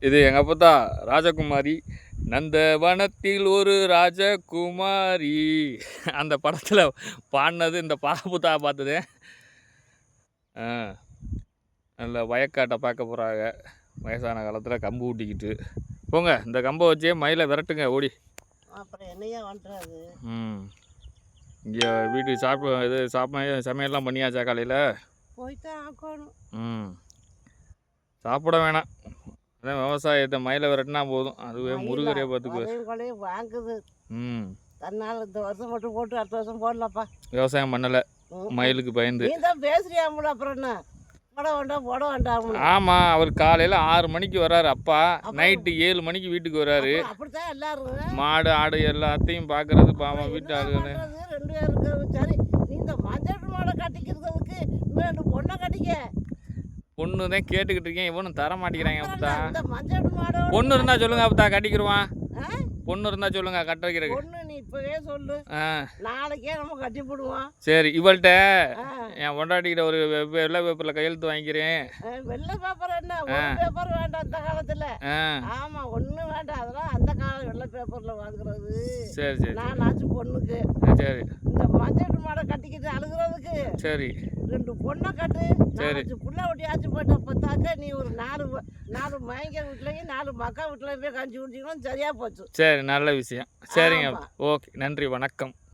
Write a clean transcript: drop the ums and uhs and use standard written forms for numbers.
இது எங்கள் அப்பத்தா ராஜகுமாரி. நந்தவனத்தில் ஒரு ராஜகுமாரி அந்த படத்தில் பாடினது இந்த பாப்புத்தா பார்த்தது. நல்ல வயக்காட்டை பார்க்க போகிறாங்க. வயசான காலத்தில் கம்பு ஊட்டிக்கிட்டு போங்க. இந்த கம்பை வச்சே மயிலை விரட்டுங்க ஓடி. அப்புறம் என்னையா பண்ணுறது? இங்கே வீட்டுக்கு சமையல்லாம் பண்ணியாச்சா காலையில்? போய்தான் ஆக்கணும். சாப்பிட வேணாம். அதான் விவசாயத்தை மயிலை விரட்டினா போதும். அதுவே முருகரே பார்த்துக்குவேன் வாங்குது. தன்னால் இந்த வருஷம் மட்டும் போட்டு அடுத்த வருஷம் போடலப்பா. விவசாயம் பண்ணலை மயிலுக்கு பயந்து. நீ தான் பேசுறியாமுல அப்புறம் என்ன போட வேண்டாம். ஆமாம், அவர் காலையில் 6 மணிக்கு வர்றாரு அப்பா, நைட்டு 7 மணிக்கு வீட்டுக்கு வர்றாரு. அப்படித்தான் எல்லாரும் மாடு ஆடு எல்லாத்தையும் பார்க்கறது பாவம் வீட்டு ஆளுங்க 2 பேருக்கு. சரி, நீ இந்த மஞ்சள் மாடை கட்டிக்கிறதுக்கு இன்னும் பொண்ணை கட்டிக்க. பொண்ணு தான் கேட்டுக்கிட்டு இருக்கேன், இவனும் தர மாட்டேங்கிறாங்க அப்பத்தா. இந்த மஞ்சள் மாடை பொண்ணு இருந்தா சொல்லுங்க அப்பத்தா, கட்டிக்கிடுவான். பொண்ணு இருந்தா சொல்லுங்க கட்ட வைக்கிறதுக்கு. பொண்ணு நீ இப்பவே சொல்லு, நாளைக்கே நம்ம கட்டி போடுவோம். சரி, இவள்கிட்ட என் பொண்டாட்டிக்கிட்ட ஒரு வெள்ளை பேப்பரில் கையெழுத்து வாங்கிக்கிறேன். வெள்ளை பேப்பர் என்ன, ஒரு பேப்பர் வேண்டாம் இந்த காலத்துல. ஆமா, ஒண்ணு வேண்டாம். அதெல்லாம் அந்த காலம் வெள்ளை பேப்பர்ல வாங்குறது. சரி சரி, நான் ஆச்சு பொண்ணுக்கு. சரி, இந்த மஞ்சள் மாடை கட்டிக்கிட்டு அழுகுறதுக்கு சரி 2 பொண்ணை கட்டு. சரி, புள்ள ஒட்டி ஆச்சு போயிட்ட பார்த்தாக்க நீ ஒரு 4 மயங்க வீட்லையும் 4 மக்கா வீட்டுல போய் கஞ்சி குடிச்சிக்கணும். சரியா போச்சு. சரி, நல்ல விஷயம். சரிங்க, ஓகே, நன்றி, வணக்கம்.